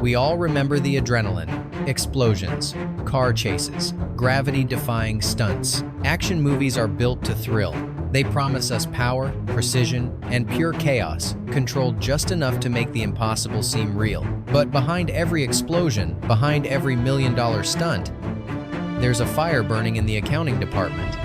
We all remember the adrenaline, explosions, car chases, gravity-defying stunts. Action movies are built to thrill. They promise us power, precision, and pure chaos, controlled just enough to make the impossible seem real. But behind every explosion, behind every million-dollar stunt, there's a fire burning in the accounting department.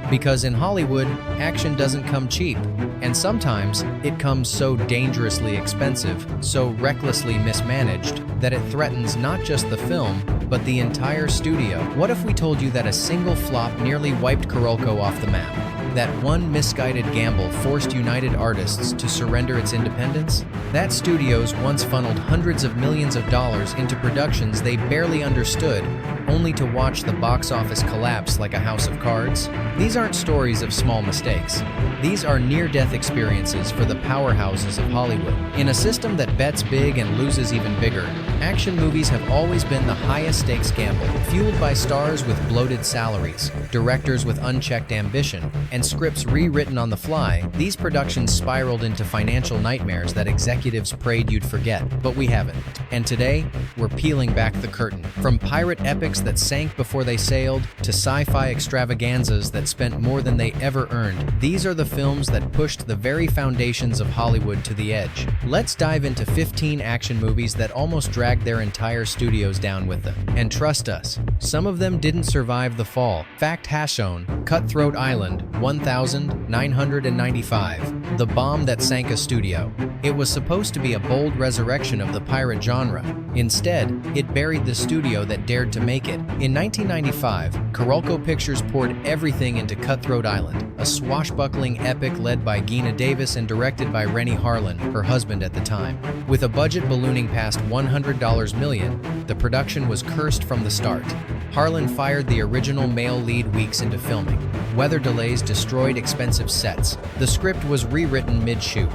Because in Hollywood, action doesn't come cheap, and sometimes it comes so dangerously expensive, so recklessly mismanaged, that it threatens not just the film, but the entire studio. What if we told you that a single flop nearly wiped Carolco off the map? That one misguided gamble forced United Artists to surrender its independence? That studios once funneled hundreds of millions of dollars into productions they barely understood, only to watch the box office collapse like a house of cards? These aren't stories of small mistakes. These are near-death experiences for the powerhouses of Hollywood. In a system that bets big and loses even bigger, action movies have always been the highest-stakes gamble, fueled by stars with bloated salaries, directors with unchecked ambition, and scripts rewritten on the fly. These productions spiraled into financial nightmares that executives prayed you'd forget, but we haven't. And today, we're peeling back the curtain. From pirate epics that sank before they sailed, to sci-fi extravaganzas that spent more than they ever earned, these are the films that pushed the very foundations of Hollywood to the edge. Let's dive into 15 action movies that almost dragged their entire studios down with them. And trust us, some of them didn't survive the fall. Fact has shown, Cutthroat Island, 1995, the bomb that sank a studio. It was supposed to be a bold resurrection of the pirate genre. Instead, it buried the studio that dared to make it. In 1995, Carolco Pictures poured everything into Cutthroat Island, a swashbuckling epic led by Geena Davis and directed by Rennie Harlin, her husband at the time. With a budget ballooning past $100 million, the production was cursed from the start. Harlin fired the original male lead weeks into filming. Weather delays destroyed expensive sets. The script was rewritten mid-shoot.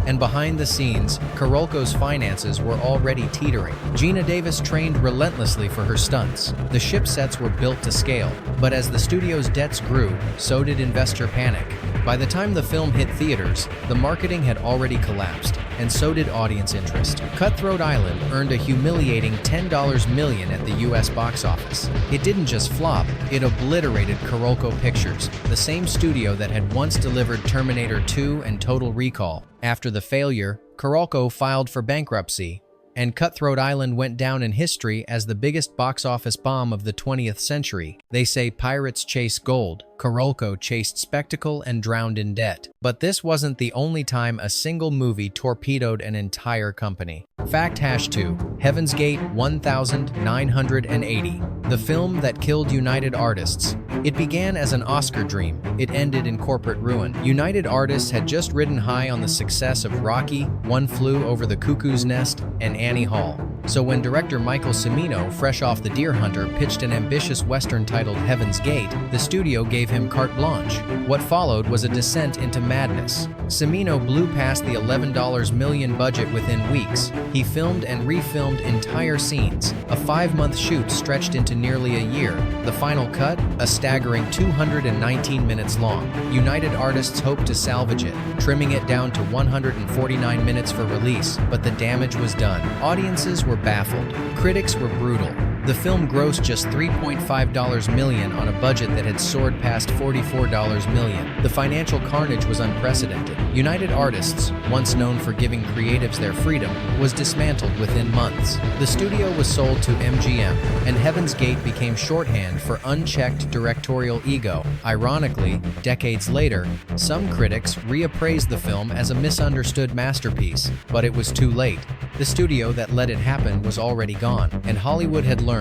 And behind the scenes, Carolco's finances were already teetering. Geena Davis trained relentlessly for her stunts. The ship sets were built to scale, but as the studio's debts grew, so did investor panic. By the time the film hit theaters, the marketing had already collapsed, and so did audience interest. Cutthroat Island earned a humiliating $10 million at the US box office. It didn't just flop, it obliterated Carolco Pictures, the same studio that had once delivered Terminator 2 and Total Recall. After the failure, Carolco filed for bankruptcy, and Cutthroat Island went down in history as the biggest box office bomb of the 20th century. They say pirates chase gold. Carolco chased spectacle and drowned in debt. But this wasn't the only time a single movie torpedoed an entire company. Fact hash 2, Heaven's Gate 1980, the film that killed United Artists. It began as an Oscar dream. It ended in corporate ruin. United Artists had just ridden high on the success of Rocky, One Flew Over the Cuckoo's Nest, and Annie Hall. So when director Michael Cimino, fresh off The Deer Hunter, pitched an ambitious western titled Heaven's Gate, the studio gave him carte blanche. What followed was a descent into madness. Cimino blew past the $11 million budget within weeks. He filmed and refilmed entire scenes. A 5-month shoot stretched into nearly a year. The final cut, a staggering 219 minutes long. United Artists hoped to salvage it, trimming it down to 149 minutes for release, but the damage was done. Audiences were baffled. Critics were brutal. The film grossed just $3.5 million on a budget that had soared past $44 million. The financial carnage was unprecedented. United Artists, once known for giving creatives their freedom, was dismantled within months. The studio was sold to MGM, and Heaven's Gate became shorthand for unchecked directorial ego. Ironically, decades later, some critics reappraised the film as a misunderstood masterpiece, but it was too late. The studio that let it happen was already gone, and Hollywood had learned,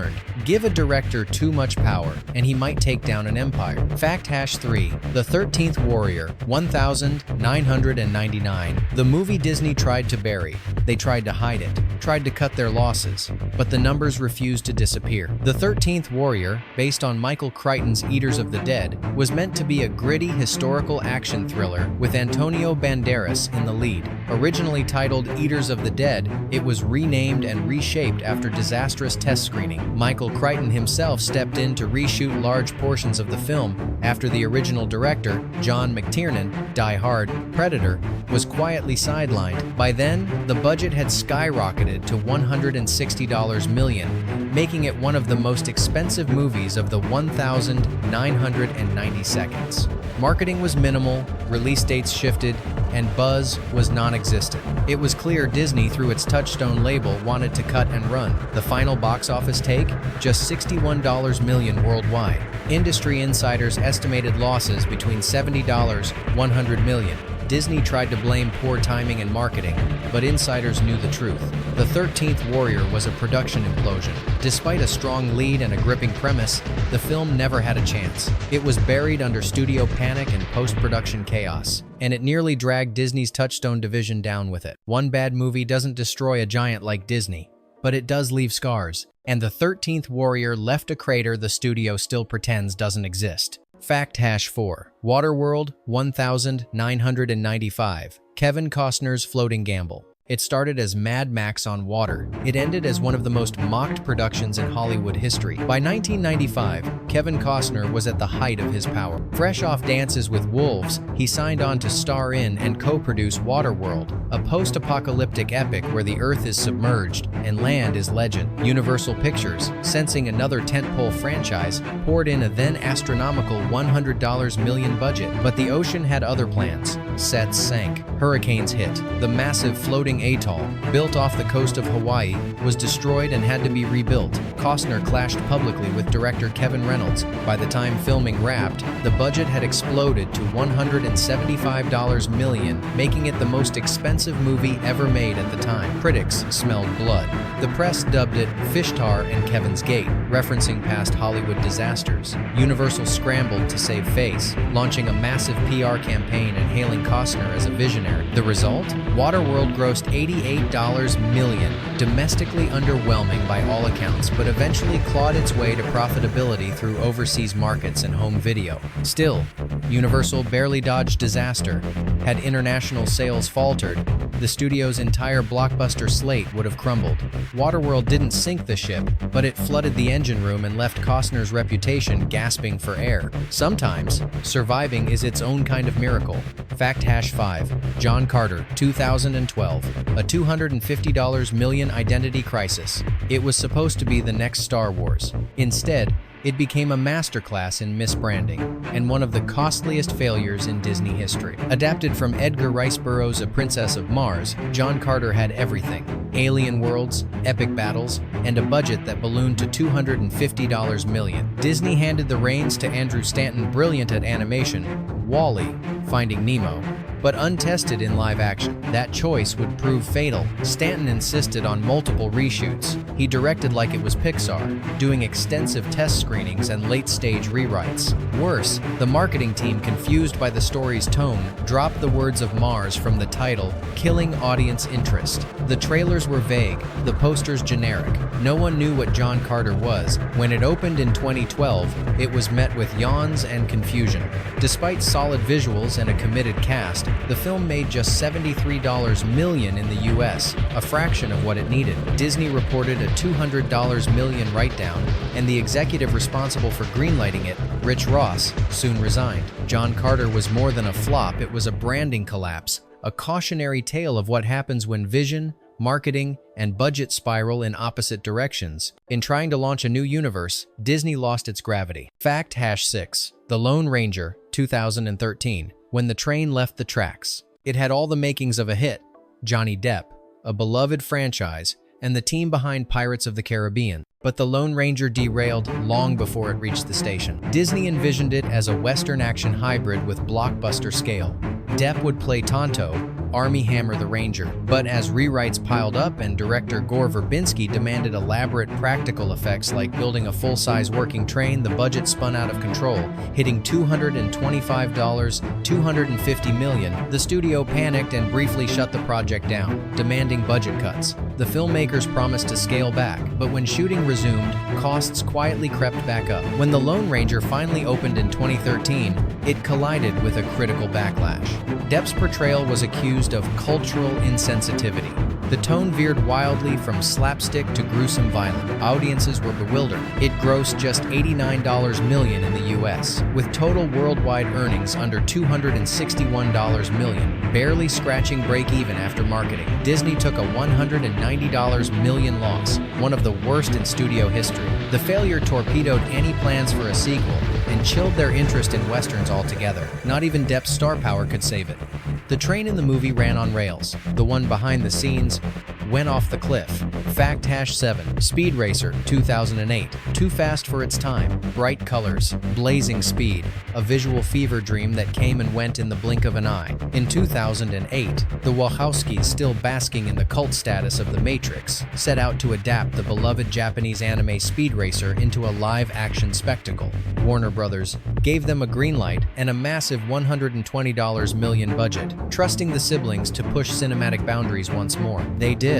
give a director too much power, and he might take down an empire. Fact hash 3, The 13th Warrior, 1999. The movie Disney tried to bury. They tried to hide it, tried to cut their losses, but the numbers refused to disappear. The 13th Warrior, based on Michael Crichton's Eaters of the Dead, was meant to be a gritty historical action thriller with Antonio Banderas in the lead. Originally titled Eaters of the Dead, it was renamed and reshaped after disastrous test screening. Michael Crichton himself stepped in to reshoot large portions of the film after the original director, John McTiernan, Die Hard, Predator, was quietly sidelined. By then, the budget had skyrocketed to $160 million, making it one of the most expensive movies of the 1,990 seconds. Marketing was minimal, release dates shifted, and buzz was non-existent. It was clear Disney, through its Touchstone label, wanted to cut and run. The final box office take? Just $61 million worldwide. Industry insiders estimated losses between $70, $100 million. Disney tried to blame poor timing and marketing, but insiders knew the truth. The 13th Warrior was a production implosion. Despite a strong lead and a gripping premise, the film never had a chance. It was buried under studio panic and post-production chaos, and it nearly dragged Disney's Touchstone division down with it. One bad movie doesn't destroy a giant like Disney, but it does leave scars, and the 13th Warrior left a crater the studio still pretends doesn't exist. Fact hash 4. Waterworld 1995. Kevin Costner's floating gamble. It started as Mad Max on water. It ended as one of the most mocked productions in Hollywood history. By 1995, Kevin Costner was at the height of his power. Fresh off Dances with Wolves, he signed on to star in and co-produce Waterworld, a post-apocalyptic epic where the Earth is submerged and land is legend. Universal Pictures, sensing another tentpole franchise, poured in a then astronomical $100 million budget. But the ocean had other plans. Sets sank. Hurricanes hit. The massive floating atoll, built off the coast of Hawaii, was destroyed and had to be rebuilt. Costner clashed publicly with director Kevin Reynolds. By the time filming wrapped, the budget had exploded to $175 million, making it the most expensive movie ever made at the time. Critics smelled blood. The press dubbed it Fishtar and Kevin's Gate, referencing past Hollywood disasters. Universal scrambled to save face, launching a massive PR campaign and hailing Costner as a visionary. The result? Waterworld grossed $88 million, domestically underwhelming by all accounts, but eventually clawed its way to profitability through overseas markets and home video. Still, Universal barely dodged disaster. Had international sales faltered, the studio's entire blockbuster slate would have crumbled. Waterworld didn't sink the ship, but it flooded the engine room and left Costner's reputation gasping for air. Sometimes, surviving is its own kind of miracle. Fact hash 5. John Carter, 2012. A $250 million identity crisis. It was supposed to be the next Star Wars. Instead, it became a masterclass in misbranding and one of the costliest failures in Disney history. Adapted from Edgar Rice Burroughs' A Princess of Mars, John Carter had everything: alien worlds, epic battles, and a budget that ballooned to $250 million. Disney handed the reins to Andrew Stanton, brilliant at animation, WALL-E, Finding Nemo, but untested in live action. That choice would prove fatal. Stanton insisted on multiple reshoots. He directed like it was Pixar, doing extensive test screenings and late-stage rewrites. Worse, the marketing team, confused by the story's tone, dropped the words of Mars from the title, killing audience interest. The trailers were vague, the posters generic. No one knew what John Carter was. When it opened in 2012, it was met with yawns and confusion. Despite solid visuals and a committed cast, the film made just $73 million in the US, a fraction of what it needed. Disney reported a $200 million write-down, and the executive responsible for greenlighting it, Rich Ross, soon resigned. John Carter was more than a flop, it was a branding collapse, a cautionary tale of what happens when vision, marketing, and budget spiral in opposite directions. In trying to launch a new universe, Disney lost its gravity. Fact hash 6. The Lone Ranger, 2013. When the train left the tracks. It had all the makings of a hit: Johnny Depp, a beloved franchise, and the team behind Pirates of the Caribbean. But the Lone Ranger derailed long before it reached the station. Disney envisioned it as a Western action hybrid with blockbuster scale. Depp would play Tonto, Armie Hammer the Ranger. But as rewrites piled up and director Gore Verbinski demanded elaborate practical effects like building a full-size working train, the budget spun out of control, hitting $250 million. The studio panicked and briefly shut the project down, demanding budget cuts. The filmmakers promised to scale back, but when shooting resumed, costs quietly crept back up. When The Lone Ranger finally opened in 2013, it collided with a critical backlash. Depp's portrayal was accused of cultural insensitivity. The tone veered wildly from slapstick to gruesome violence. Audiences were bewildered. It grossed just $89 million in the US, with total worldwide earnings under $261 million, barely scratching break-even after marketing. Disney took a $190 million loss, one of the worst in studio history. The failure torpedoed any plans for a sequel and chilled their interest in westerns altogether. Not even Depp's star power could save it. The train in the movie ran on rails. The one behind the scenes went off the cliff. Fact #7. Speed Racer, 2008. Too fast for its time. Bright colors, blazing speed, a visual fever dream that came and went in the blink of an eye. In 2008, the Wachowskis, still basking in the cult status of The Matrix, set out to adapt the beloved Japanese anime Speed Racer into a live-action spectacle. Warner Brothers gave them a green light and a massive $120 million budget, trusting the siblings to push cinematic boundaries once more. They did.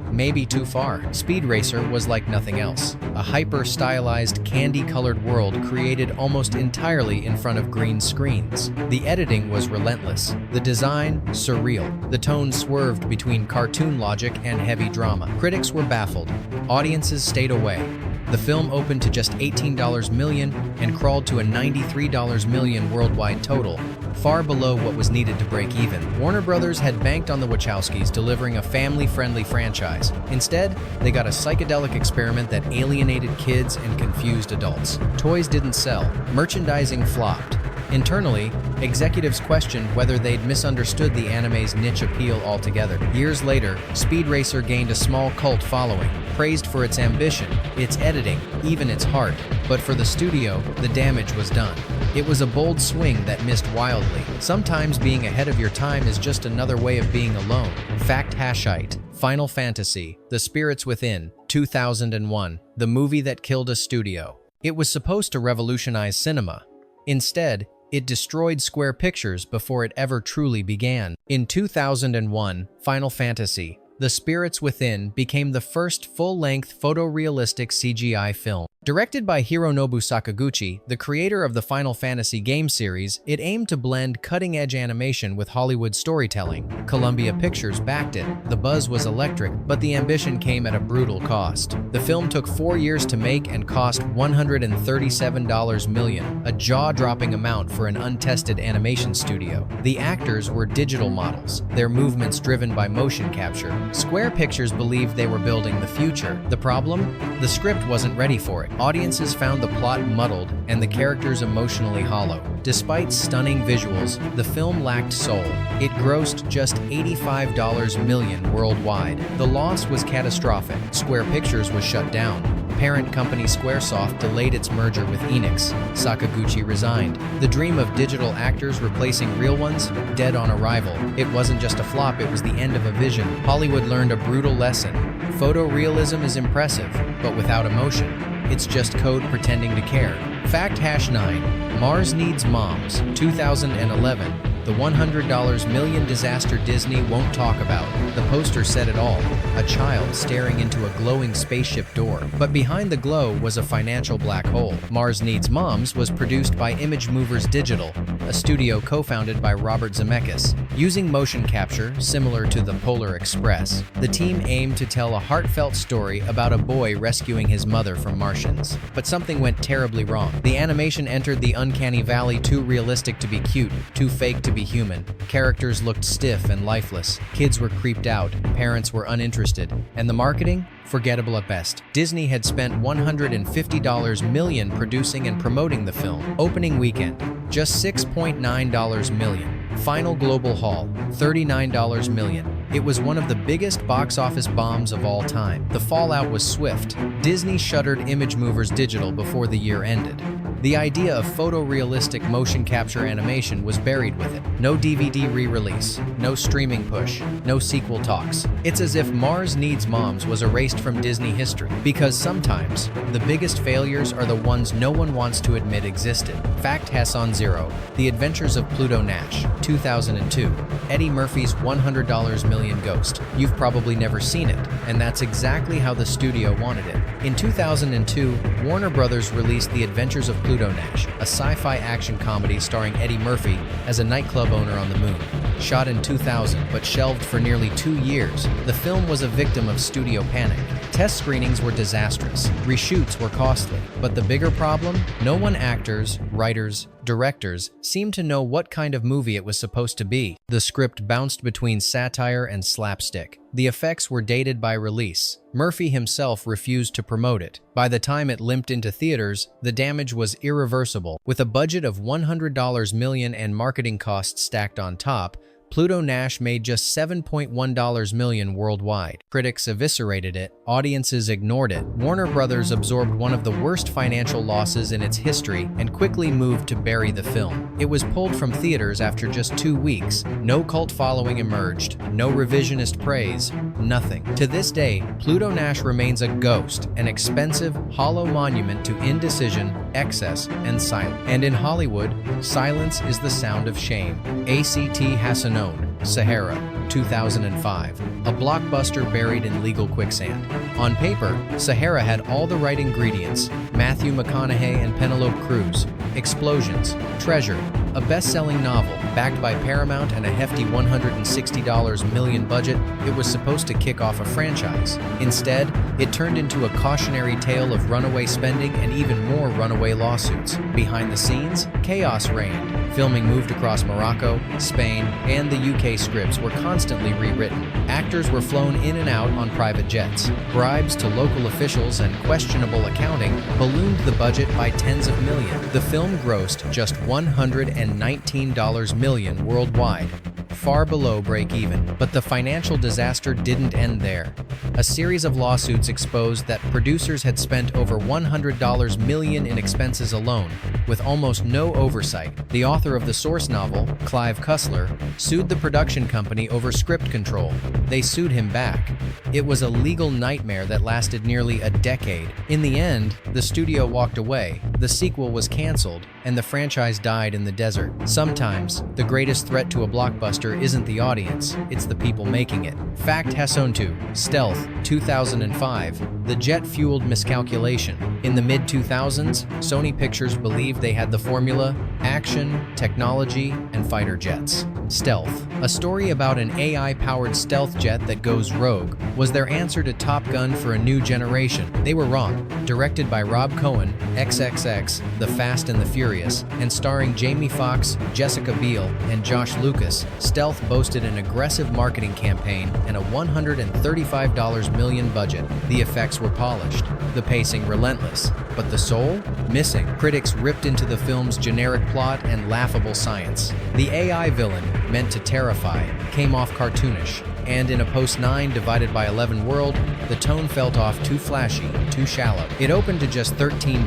Maybe too far. Speed Racer was like nothing else. A hyper-stylized, candy-colored world created almost entirely in front of green screens. The editing was relentless. The design, surreal. The tone swerved between cartoon logic and heavy drama. Critics were baffled. Audiences stayed away. The film opened to just $18 million and crawled to a $93 million worldwide total, far below what was needed to break even. Warner Brothers had banked on the Wachowskis delivering a family-friendly franchise. Instead, they got a psychedelic experiment that alienated kids and confused adults. Toys didn't sell. Merchandising flopped. Internally, executives questioned whether they'd misunderstood the anime's niche appeal altogether. Years later, Speed Racer gained a small cult following, praised for its ambition, its editing, even its heart. But for the studio, the damage was done. It was a bold swing that missed wildly. Sometimes being ahead of your time is just another way of being alone. Fact #8. Final Fantasy: The Spirits Within, 2001, the movie that killed a studio. It was supposed to revolutionize cinema. Instead, it destroyed Square Pictures before it ever truly began. In 2001, Final Fantasy: The Spirits Within became the first full-length photorealistic CGI film. Directed by Hironobu Sakaguchi, the creator of the Final Fantasy game series, it aimed to blend cutting-edge animation with Hollywood storytelling. Columbia Pictures backed it. The buzz was electric, but the ambition came at a brutal cost. The film took 4 years to make and cost $137 million, a jaw-dropping amount for an untested animation studio. The actors were digital models, their movements driven by motion capture. Square Pictures believed they were building the future. The problem? The script wasn't ready for it. Audiences found the plot muddled and the characters emotionally hollow. Despite stunning visuals, the film lacked soul. It grossed just $85 million worldwide. The loss was catastrophic. Square Pictures was shut down. Parent company Squaresoft delayed its merger with Enix. Sakaguchi resigned. The dream of digital actors replacing real ones? Dead on arrival. It wasn't just a flop, it was the end of a vision. Hollywood learned a brutal lesson. Photorealism is impressive, but without emotion, it's just code pretending to care. Fact #9. Mars Needs Moms, 2011. The $100 million disaster Disney won't talk about. The poster said it all. A child staring into a glowing spaceship door. But behind the glow was a financial black hole. Mars Needs Moms was produced by Image Movers Digital, a studio co-founded by Robert Zemeckis. Using motion capture, similar to the Polar Express, the team aimed to tell a heartfelt story about a boy rescuing his mother from Martians. But something went terribly wrong. The animation entered the uncanny valley, too realistic to be cute, too fake to be human. Characters looked stiff and lifeless. Kids were creeped out, parents were uninterested, and the marketing? Forgettable at best. Disney had spent $150 million producing and promoting the film. Opening weekend, just $6.9 million. Final global haul, $39 million. It was one of the biggest box office bombs of all time. The fallout was swift. Disney shuttered Image Movers Digital before the year ended. The idea of photorealistic motion capture animation was buried with it. No DVD re-release, no streaming push, no sequel talks. It's as if Mars Needs Moms was erased from Disney history. Because sometimes, the biggest failures are the ones no one wants to admit existed. Fact Hassan Zero, The Adventures of Pluto Nash, 2002. Eddie Murphy's $100 Million Ghost. You've probably never seen it, and that's exactly how the studio wanted it. In 2002, Warner Brothers released The Adventures of Pluto Nash, a sci-fi action comedy starring Eddie Murphy as a nightclub owner on the moon. Shot in 2000 but shelved for nearly 2 years, the film was a victim of studio panic. Test screenings were disastrous, reshoots were costly, but the bigger problem? No one actors, writers, directors seemed to know what kind of movie it was supposed to be. The script bounced between satire and slapstick. The effects were dated by release. Murphy himself refused to promote it. By the time it limped into theaters, the damage was irreversible. With a budget of $100 million and marketing costs stacked on top, Pluto Nash made just $7.1 million worldwide. Critics eviscerated it, audiences ignored it. Warner Brothers absorbed one of the worst financial losses in its history and quickly moved to bury the film. It was pulled from theaters after just 2 weeks. No cult following emerged, no revisionist praise, nothing. To this day, Pluto Nash remains a ghost, an expensive, hollow monument to indecision, excess, and silence. And in Hollywood, silence is the sound of shame. ACT Hassan Sahara, 2005. A blockbuster buried in legal quicksand. On paper, Sahara had all the right ingredients: Matthew McConaughey and Penelope Cruz, explosions, treasure, a best-selling novel, backed by Paramount and a hefty $160 million budget. It was supposed to kick off a franchise. Instead, it turned into a cautionary tale of runaway spending and even more runaway lawsuits. Behind the scenes, chaos reigned. Filming moved across Morocco, Spain, and the UK. Scripts were constantly rewritten. Actors were flown in and out on private jets. Bribes to local officials and questionable accounting ballooned the budget by tens of millions. The film grossed just $119 million worldwide, far below break-even. But the financial disaster didn't end there. A series of lawsuits exposed that producers had spent over $100 million in expenses alone, with almost no oversight. The author of the source novel, Clive Cussler, sued the production company over script control. They sued him back. It was a legal nightmare that lasted nearly a decade. In the end, the studio walked away, the sequel was canceled, and the franchise died in the desert. Sometimes, the greatest threat to a blockbuster isn't the audience, it's the people making it. Fact Hassan 2, Stealth, 2005. The jet-fueled miscalculation. In the mid-2000s, Sony Pictures believed they had the formula: action, technology, and fighter jets. Stealth, a story about an AI-powered stealth jet that goes rogue, was their answer to Top Gun for a new generation. They were wrong. Directed by Rob Cohen, XXX, The Fast and the Furious, and starring Jamie Foxx, Jessica Biel, and Josh Lucas, Stealth boasted an aggressive marketing campaign and a $135 million budget. The effects were polished, the pacing relentless, but the soul? Missing. Critics ripped into the film's generic plot and laughable science. The AI villain, meant to terrify, came off cartoonish, and in a post-9 divided by 11 world, the tone felt off too flashy, too shallow. It opened to just $13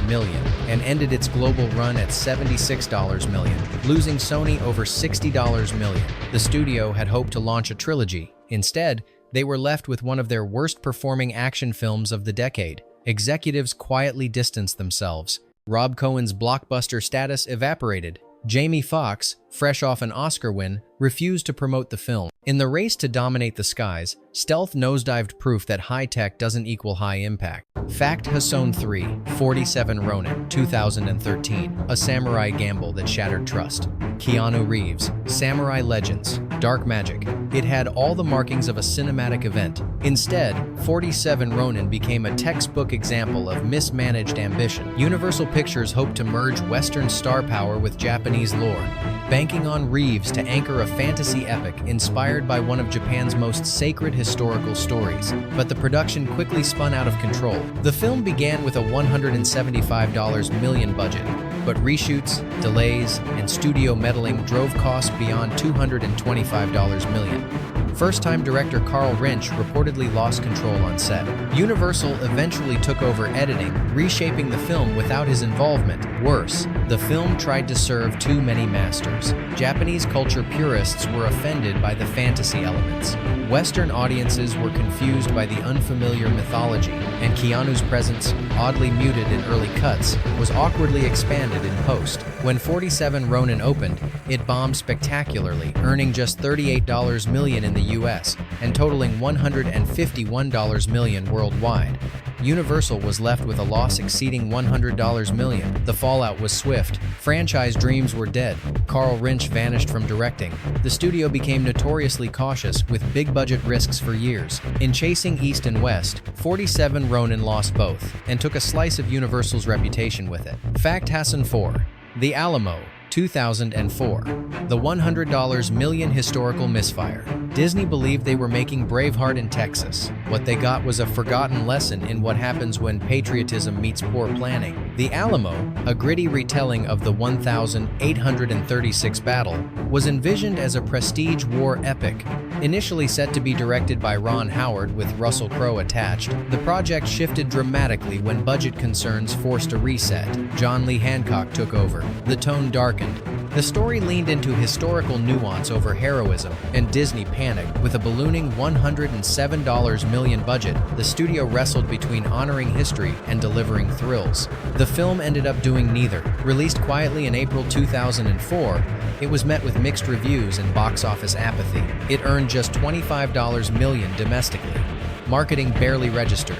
million and ended its global run at $76 million, losing Sony over $60 million. The studio had hoped to launch a trilogy. Instead, they were left with one of their worst-performing action films of the decade. Executives quietly distanced themselves. Rob Cohen's blockbuster status evaporated. Jamie Foxx, fresh off an Oscar win, refused to promote the film. In the race to dominate the skies, Stealth nosedived proof that high tech doesn't equal high impact. Fact Hassan 3, 47 Ronin, 2013. A samurai gamble that shattered trust. Keanu Reeves, Samurai Legends, Dark Magic. It had all the markings of a cinematic event. Instead, 47 Ronin became a textbook example of mismanaged ambition. Universal Pictures hoped to merge Western star power with Japanese lore, banking on Reeves to anchor a fantasy epic inspired by one of Japan's most sacred historical stories. But the production quickly spun out of control. The film began with a $175 million budget, but reshoots, delays, and studio meddling drove costs beyond $225 million. First-time director Carl Rinch reportedly lost control on set. Universal eventually took over editing, reshaping the film without his involvement. Worse, the film tried to serve too many masters. Japanese culture purists were offended by the fantasy elements. Western audiences were confused by the unfamiliar mythology, and Keanu's presence, oddly muted in early cuts, was awkwardly expanded in post. When 47 Ronin opened, it bombed spectacularly, earning just $38 million in the US and totaling $151 million worldwide. Universal was left with a loss exceeding $100 million. The fallout was swift. Franchise dreams were dead. Carl Rinch vanished from directing. The studio became notoriously cautious with big-budget risks for years. In chasing East and West, 47 Ronin lost both and took a slice of Universal's reputation with it. Fact Hassan 4. The Alamo, 2004. The $100 million historical misfire. Disney believed they were making Braveheart in Texas. What they got was a forgotten lesson in what happens when patriotism meets poor planning. The Alamo, a gritty retelling of the 1836 battle, was envisioned as a prestige war epic. Initially set to be directed by Ron Howard with Russell Crowe attached, the project shifted dramatically when budget concerns forced a reset. John Lee Hancock took over. The tone darkened. The story leaned into historical nuance over heroism, and Disney panicked. With a ballooning $107 million budget, the studio wrestled between honoring history and delivering thrills. The film ended up doing neither. Released quietly in April 2004, it was met with mixed reviews and box office apathy. It earned just $25 million domestically. Marketing barely registered.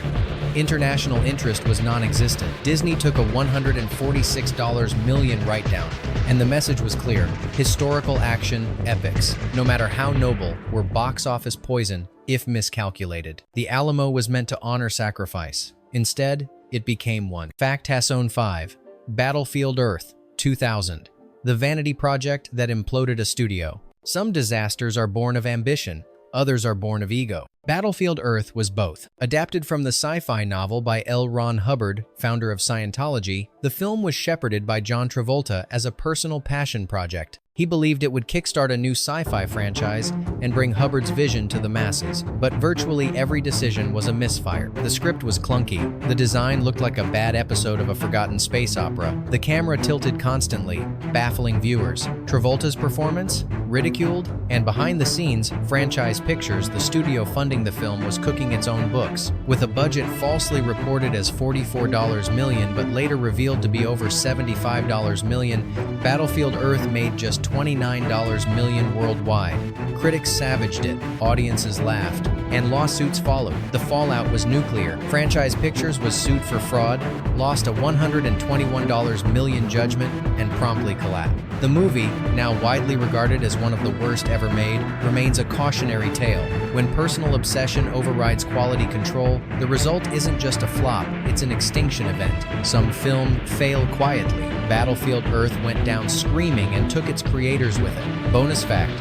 International interest was non-existent. Disney took a $146 million write-down, and the message was clear. Historical action epics, no matter how noble, were box office poison if miscalculated. The Alamo was meant to honor sacrifice. Instead, it became one. Fact Hassan 5. Battlefield Earth, 2000. The vanity project that imploded a studio. Some disasters are born of ambition, others are born of ego. Battlefield Earth was both. Adapted from the sci-fi novel by L. Ron Hubbard, founder of Scientology, the film was shepherded by John Travolta as a personal passion project. He believed it would kickstart a new sci-fi franchise and bring Hubbard's vision to the masses, but virtually every decision was a misfire. The script was clunky, the design looked like a bad episode of a forgotten space opera, the camera tilted constantly, baffling viewers. Travolta's performance? Ridiculed, and behind the scenes, Franchise Pictures, the studio funding the film, was cooking its own books. With a budget falsely reported as $44 million but later revealed to be over $75 million, Battlefield Earth made just $29 million worldwide. Critics savaged it, audiences laughed, and lawsuits followed. The fallout was nuclear. Franchise Pictures was sued for fraud, lost a $121 million judgment, and promptly collapsed. The movie, now widely regarded as one of the worst ever made, remains a cautionary tale. When personal obsession overrides quality control, the result isn't just a flop, it's an extinction event. Some film failed quietly. Battlefield Earth went down screaming and took its creators with it. Bonus fact: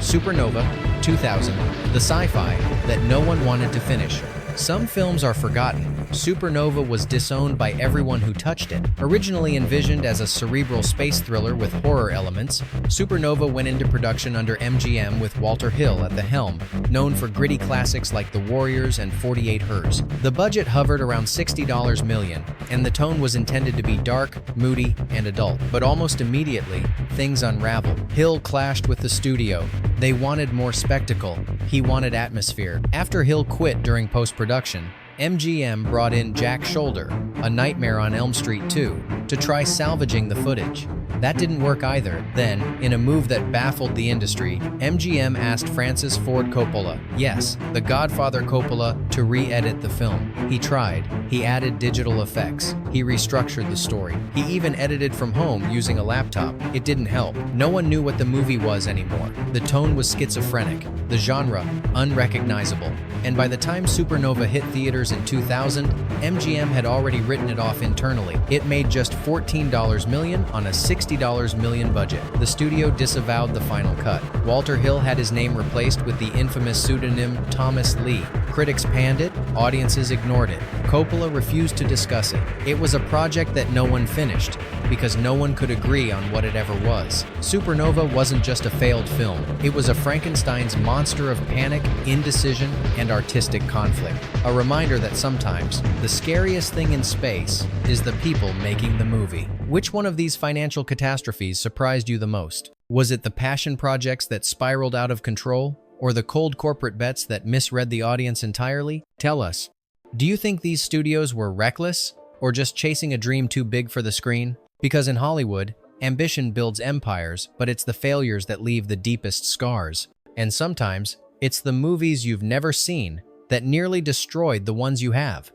Supernova, 2000, the sci-fi that no one wanted to finish. Some films are forgotten. Supernova was disowned by everyone who touched it. Originally envisioned as a cerebral space thriller with horror elements, Supernova went into production under MGM with Walter Hill at the helm, known for gritty classics like The Warriors and 48 Hers. The budget hovered around $60 million, and the tone was intended to be dark, moody, and adult. But almost immediately, things unraveled. Hill clashed with the studio. They wanted more spectacle. He wanted atmosphere. After Hill quit during post-production, MGM brought in Jack Shoulder, A Nightmare on Elm Street 2, to try salvaging the footage. That didn't work either. Then, in a move that baffled the industry, MGM asked Francis Ford Coppola, yes, the Godfather Coppola, to re-edit the film. He tried. He added digital effects. He restructured the story. He even edited from home using a laptop. It didn't help. No one knew what the movie was anymore. The tone was schizophrenic, the genre unrecognizable. And by the time Supernova hit theaters in 2000, MGM had already written it off internally. It made just $14 million on a $60 million budget. The studio disavowed the final cut. Walter Hill had his name replaced with the infamous pseudonym Thomas Lee. Critics panned it, Audiences ignored it. Coppola refused to discuss it. It was a project that no one finished, because no one could agree on what it ever was. Supernova wasn't just a failed film. It was a Frankenstein's monster of panic, indecision, and artistic conflict. A reminder that sometimes, the scariest thing in space is the people making the movie. Which one of these financial catastrophes surprised you the most? Was it the passion projects that spiraled out of control? Or the cold corporate bets that misread the audience entirely? Tell us, do you think these studios were reckless or just chasing a dream too big for the screen? Because in Hollywood, ambition builds empires, but it's the failures that leave the deepest scars. And sometimes, it's the movies you've never seen that nearly destroyed the ones you have.